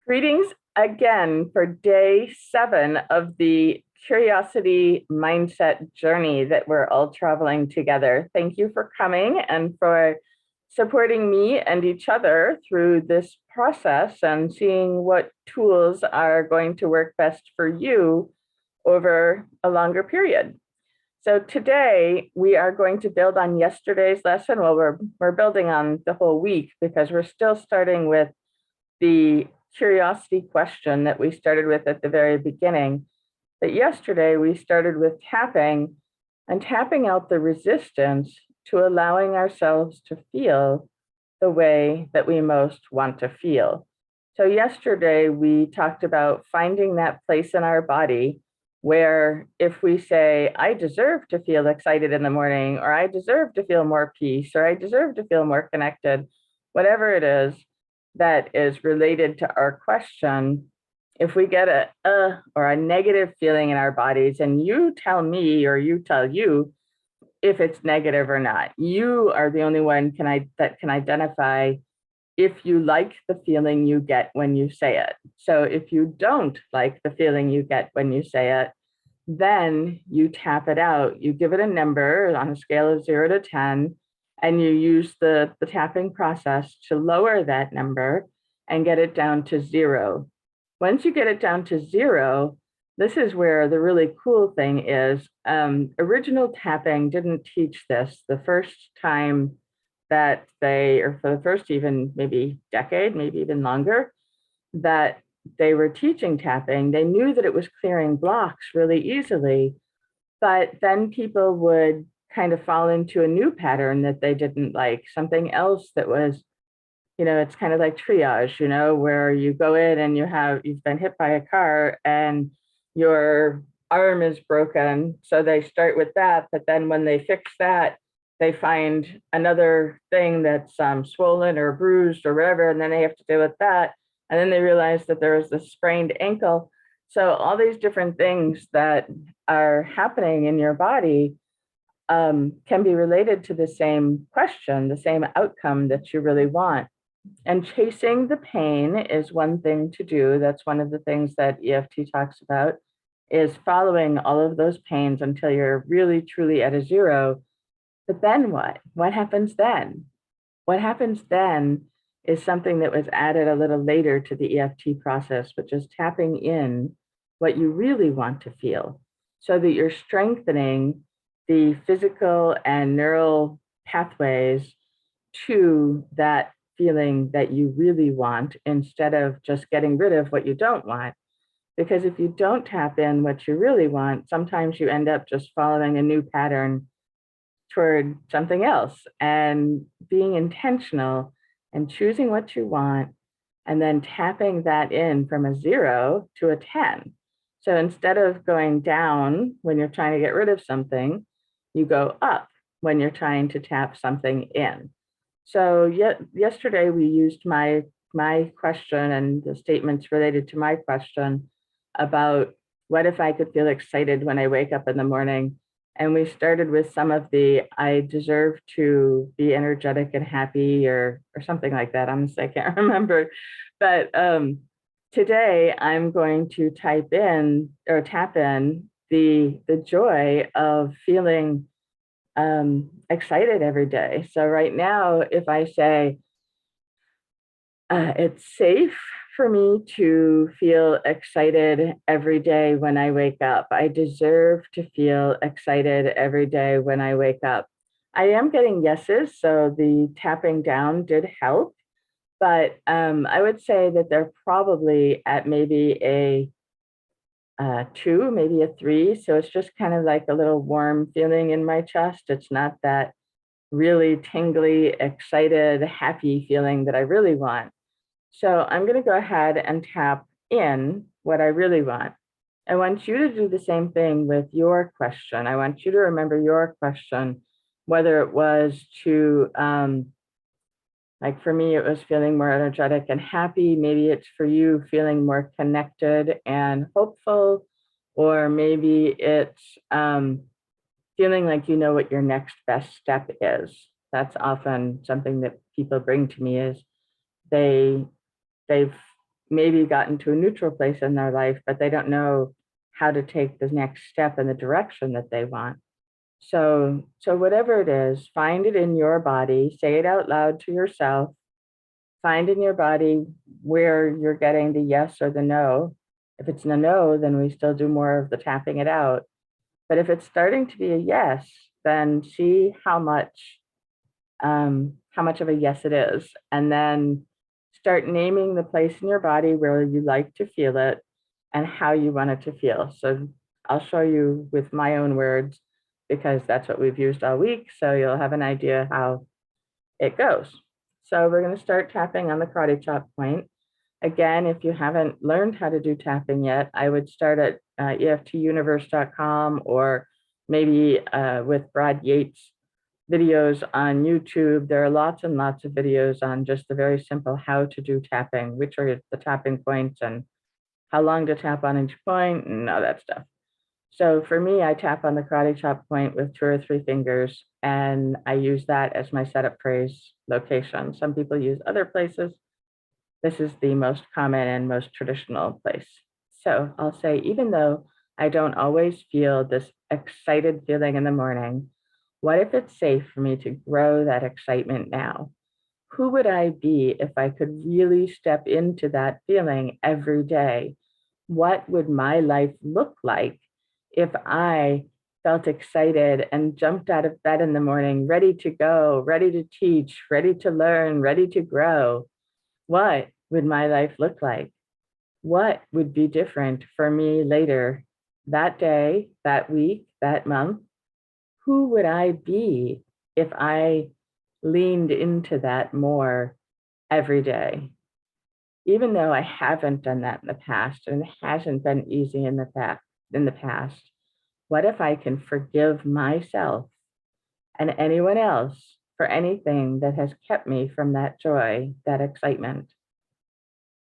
Greetings again for day 7 of the curiosity mindset journey that we're all traveling together. Thank you for coming and for supporting me and each other through this process and seeing what tools are going to work best for you over a longer period. So today we are going to build on yesterday's lesson. Well, we're building on the whole week because we're still starting with the curiosity question that we started with at the very beginning. But yesterday we started with tapping and tapping out the resistance to allowing ourselves to feel the way that we most want to feel. So yesterday we talked about finding that place in our body where if we say, I deserve to feel excited in the morning, or I deserve to feel more peace, or I deserve to feel more connected, whatever it is that is related to our question, if we get a or a negative feeling in our bodies, and you tell me or you tell you if it's negative or not, you are the only one that can identify if you like the feeling you get when you say it. So if you don't like the feeling you get when you say it, then you tap it out. You give it a number on a scale of 0 to 10, and you use the tapping process to lower that number and get it down to 0. Once you get it down to 0, this is where the really cool thing is. Original tapping didn't teach this. The first time that or for the first even maybe decade, maybe even longer, that they were teaching tapping, they knew that it was clearing blocks really easily, but then people would kind of fall into a new pattern that they didn't like, something else that was, it's kind of like triage, where you go in and you've been hit by a car and your arm is broken. So they start with that, but then when they fix that, they find another thing that's swollen or bruised or whatever, and then they have to deal with that. And then they realize that there was this sprained ankle. So all these different things that are happening in your body can be related to the same question, the same outcome that you really want. And chasing the pain is one thing to do. That's one of the things that EFT talks about, is following all of those pains until you're really, truly at a 0. But then what? What happens then? What happens then is something that was added a little later to the EFT process, which is tapping in what you really want to feel so that you're strengthening the physical and neural pathways to that feeling that you really want instead of just getting rid of what you don't want. Because if you don't tap in what you really want, sometimes you end up just following a new pattern toward something else, and being intentional and choosing what you want and then tapping that in from a 0 to a 10. So instead of going down when you're trying to get rid of something, you go up when you're trying to tap something in. So yesterday we used my question and the statements related to my question about what if I could feel excited when I wake up in the morning. And we started with some of the I deserve to be energetic and happy or something like that. I can't remember. But today I'm going to type in or tap in the joy of feeling excited every day. So right now, if I say, it's safe for me to feel excited every day when I wake up. I deserve to feel excited every day when I wake up. I am getting yeses, so the tapping down did help. But I would say that they're probably at maybe a 2, maybe a 3. So it's just kind of like a little warm feeling in my chest. It's not that really tingly, excited, happy feeling that I really want. So I'm going to go ahead and tap in what I really want. I want you to do the same thing with your question. I want you to remember your question, whether it was to, like for me, it was feeling more energetic and happy. Maybe it's for you feeling more connected and hopeful, or maybe it's feeling like you know what your next best step is. That's often something that people bring to me is they've maybe gotten to a neutral place in their life, but they don't know how to take the next step in the direction that they want. So whatever it is, find it in your body, say it out loud to yourself, find in your body where you're getting the yes or the no. If it's a no, then we still do more of the tapping it out. But if it's starting to be a yes, then see how much of a yes it is, and then start naming the place in your body where you like to feel it and how you want it to feel. So I'll show you with my own words because that's what we've used all week. So you'll have an idea how it goes. So we're going to start tapping on the karate chop point. Again, if you haven't learned how to do tapping yet, I would start at EFTuniverse.com or maybe with Brad Yates videos on YouTube. There are lots and lots of videos on just the very simple how to do tapping, which are the tapping points and how long to tap on each point and all that stuff. So for me, I tap on the karate chop point with 2 or 3 fingers, and I use that as my setup phrase location. Some people use other places. This is the most common and most traditional place. So I'll say, even though I don't always feel this excited feeling in the morning, what if it's safe for me to grow that excitement now? Who would I be if I could really step into that feeling every day? What would my life look like if I felt excited and jumped out of bed in the morning, ready to go, ready to teach, ready to learn, ready to grow? What would my life look like? What would be different for me later, that day, that week, that month? Who would I be if I leaned into that more every day? Even though I haven't done that in the past and it hasn't been easy in the past, what if I can forgive myself and anyone else for anything that has kept me from that joy, that excitement?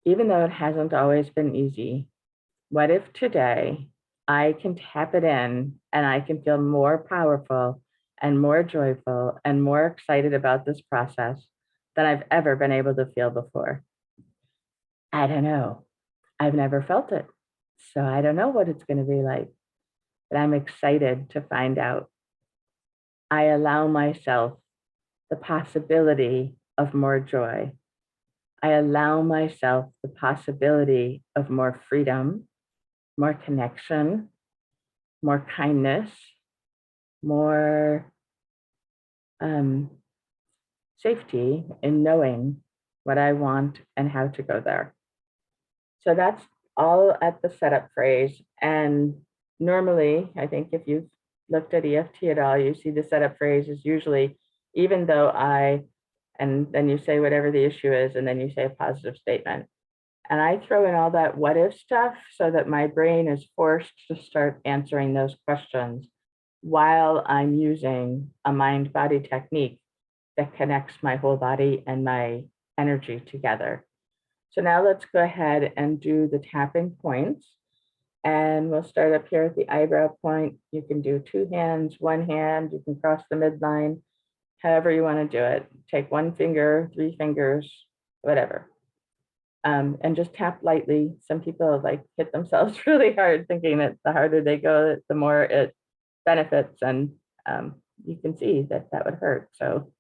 Even though it hasn't always been easy, what if today I can tap it in and I can feel more powerful and more joyful and more excited about this process than I've ever been able to feel before? I don't know. I've never felt it. So I don't know what it's going to be like, but I'm excited to find out. I allow myself the possibility of more joy. I allow myself the possibility of more freedom, more connection, more kindness, more safety in knowing what I want and how to go there. So that's all at the setup phrase. And normally, I think if you've looked at EFT at all, you see the setup phrase is usually, even though and then you say whatever the issue is, and then you say a positive statement. And I throw in all that what if stuff so that my brain is forced to start answering those questions while I'm using a mind body technique that connects my whole body and my energy together. So now let's go ahead and do the tapping points. And we'll start up here at the eyebrow point. You can do 2 hands, 1 hand, you can cross the midline, however you want to do it. Take 1 finger, 3 fingers, whatever. And just tap lightly. Some people like hit themselves really hard, thinking that the harder they go, the more it benefits. And you can see that that would hurt. So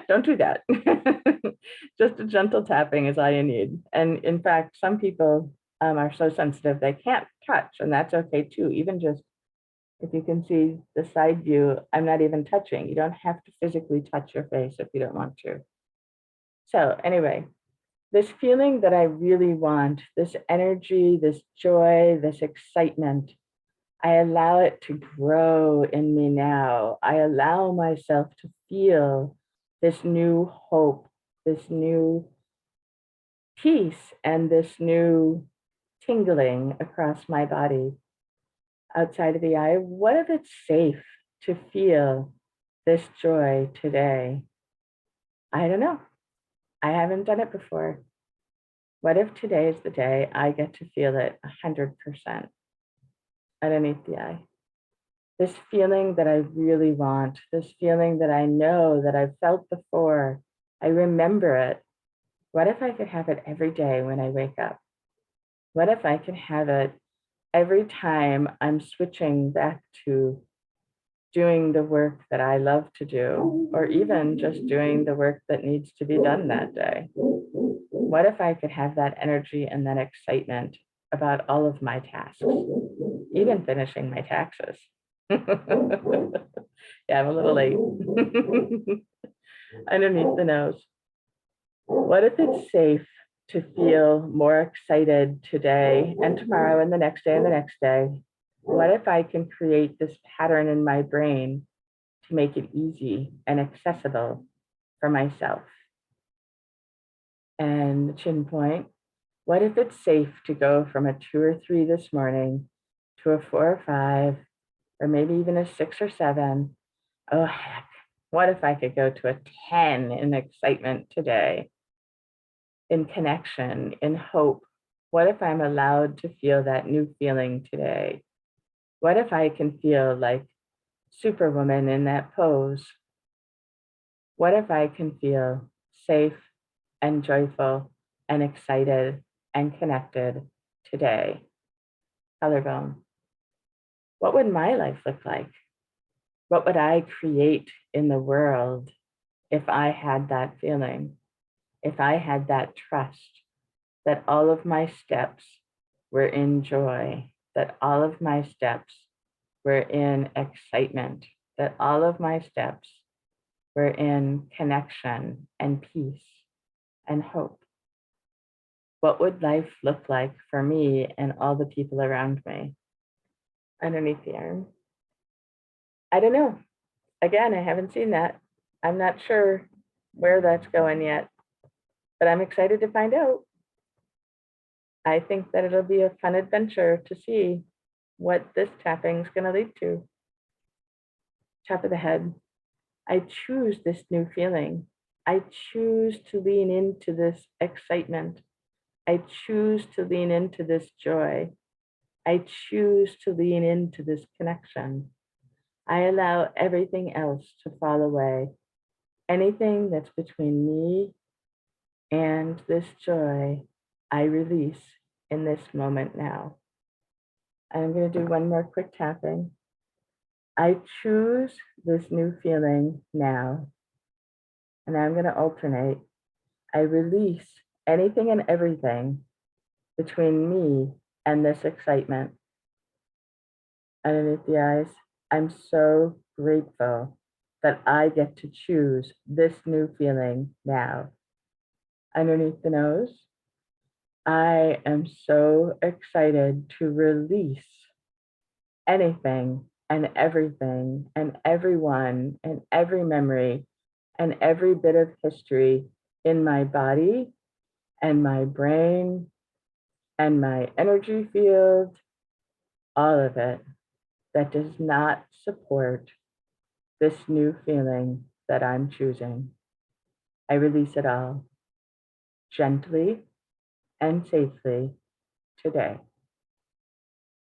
don't do that. Just a gentle tapping is all you need. And in fact, some people are so sensitive they can't touch, and that's okay too. Even just if you can see the side view, I'm not even touching. You don't have to physically touch your face if you don't want to. So anyway, this feeling that I really want, this energy, this joy, this excitement, I allow it to grow in me now. I allow myself to feel this new hope, this new peace, and this new tingling across my body outside of the eye. What if it's safe to feel this joy today? I don't know. I haven't done it before. What if today is the day I get to feel it 100% underneath the eye? This feeling that I really want, this feeling that I know that I've felt before, I remember it. What if I could have it every day when I wake up? What if I could have it every time I'm switching back to doing the work that I love to do, or even just doing the work that needs to be done that day? What if I could have that energy and that excitement about all of my tasks, even finishing my taxes? Yeah, I'm a little late. Underneath the nose. What if it's safe to feel more excited today and tomorrow and the next day and the next day? What if I can create this pattern in my brain to make it easy and accessible for myself? And the chin point. What if it's safe to go from a 2 or 3 this morning to a 4 or 5, or maybe even a 6 or 7? Oh, heck, what if I could go to a 10 in excitement today, in connection, in hope? What if I'm allowed to feel that new feeling today? What if I can feel like Superwoman in that pose? What if I can feel safe and joyful and excited and connected today? Collarbone. What would my life look like? What would I create in the world if I had that feeling? If I had that trust that all of my steps were in joy, that all of my steps were in excitement, that all of my steps were in connection and peace and hope? What would life look like for me and all the people around me? Underneath the arm. I don't know. Again, I haven't seen that. I'm not sure where that's going yet, but I'm excited to find out. I think that it'll be a fun adventure to see what this tapping is going to lead to. Top of the head. I choose this new feeling. I choose to lean into this excitement. I choose to lean into this joy. I choose to lean into this connection. I allow everything else to fall away. Anything that's between me and this joy, I release in this moment now. I'm going to do one more quick tapping. I choose this new feeling now. And I'm going to alternate. I release anything and everything between me and this excitement. Underneath the eyes, I'm so grateful that I get to choose this new feeling now. Underneath the nose, I am so excited to release anything and everything and everyone and every memory and every bit of history in my body and my brain and my energy field, all of it, that does not support this new feeling that I'm choosing. I release it all gently and safely today.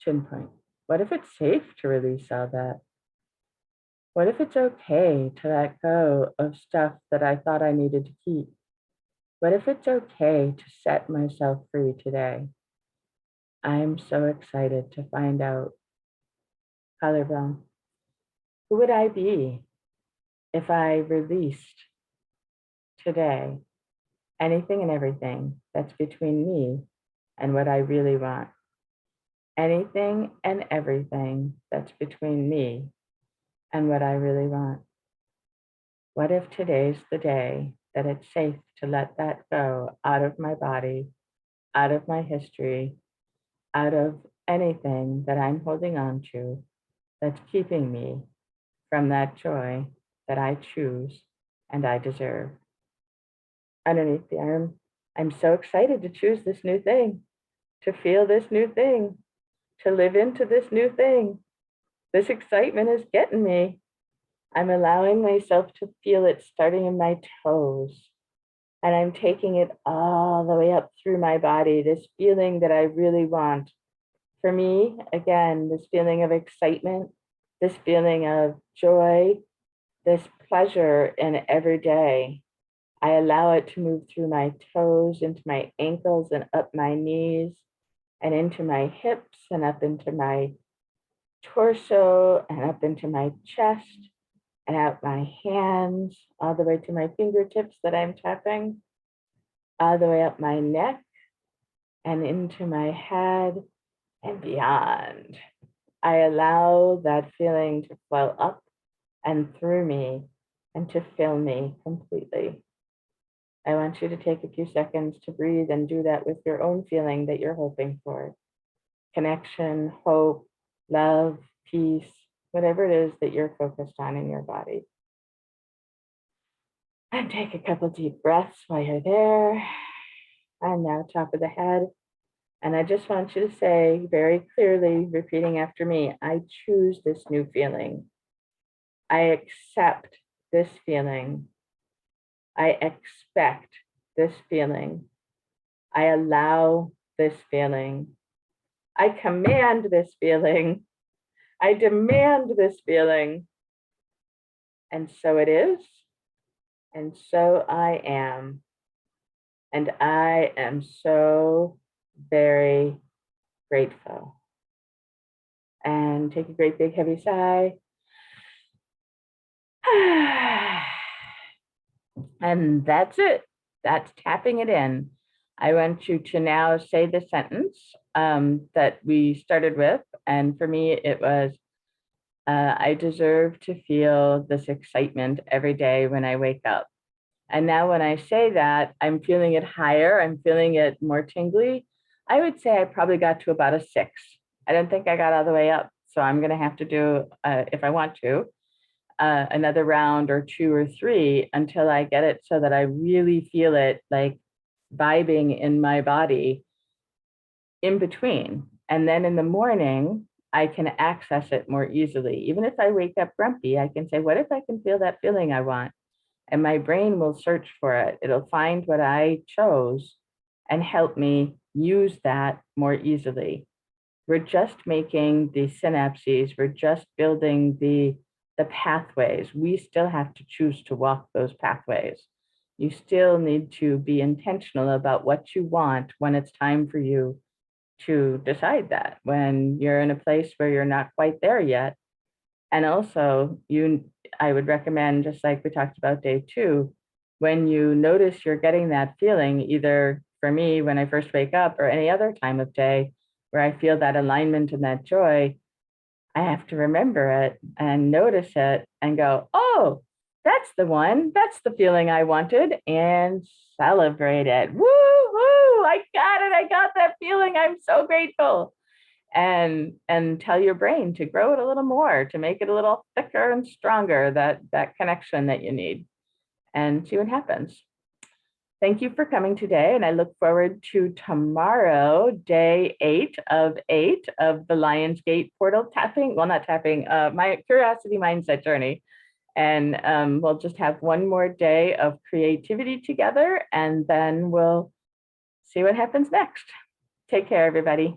Chin point. What if it's safe to release all that? What if it's okay to let go of stuff that I thought I needed to keep? What if it's okay to set myself free today? I'm so excited to find out. Collarbone. Who would I be if I released today anything and everything that's between me and what I really want? Anything and everything that's between me and what I really want. What if today's the day that it's safe to let that go out of my body, out of my history, out of anything that I'm holding on to that's keeping me from that joy that I choose and I deserve? Underneath the arm, I'm so excited to choose this new thing, to feel this new thing, to live into this new thing. This excitement is getting me. I'm allowing myself to feel it starting in my toes. And I'm taking it all the way up through my body, this feeling that I really want. For me, again, this feeling of excitement, this feeling of joy, this pleasure in every day. I allow it to move through my toes, into my ankles and up my knees and into my hips and up into my torso and up into my chest and out my hands all the way to my fingertips that I'm tapping, all the way up my neck and into my head and beyond. I allow that feeling to flow up and through me and to fill me completely. I want you to take a few seconds to breathe and do that with your own feeling that you're hoping for. Connection, hope, love, peace, whatever it is that you're focused on in your body. And take a couple deep breaths while you're there. And now top of the head. And I just want you to say very clearly, repeating after me, I choose this new feeling. I accept this feeling. I expect this feeling. I allow this feeling. I command this feeling. I demand this feeling. And so it is. And so I am. And I am so very grateful. And take a great big heavy sigh. And that's it. That's tapping it in. I want you to now say the sentence that we started with. And for me, it was, I deserve to feel this excitement every day when I wake up. And now when I say that, I'm feeling it higher, I'm feeling it more tingly. I would say I probably got to about a 6. I don't think I got all the way up. So I'm going to have to do, if I want to, another round or 2 or 3 until I get it so that I really feel it like vibing in my body in between. And then in the morning, I can access it more easily. Even if I wake up grumpy, I can say, what if I can feel that feeling I want? And my brain will search for it. It'll find what I chose and help me use that more easily. We're just making the synapses, we're just building the pathways. We still have to choose to walk those pathways. You still need to be intentional about what you want when it's time for you to decide that, when you're in a place where you're not quite there yet. And also, I would recommend, just like we talked about day 2, when you notice you're getting that feeling, either for me, when I first wake up or any other time of day where I feel that alignment and that joy, I have to remember it and notice it and go, oh, that's the one. That's the feeling I wanted, and celebrate it. Woo hoo! I got it. I got that feeling. I'm so grateful. And tell your brain to grow it a little more, to make it a little thicker and stronger, that connection that you need, and see what happens. Thank you for coming today, and I look forward to tomorrow, day 8 of the Lionsgate portal tapping, well, not tapping, my Curiosity Mindset journey. And we'll just have one more day of creativity together, and then we'll see what happens next. Take care, everybody.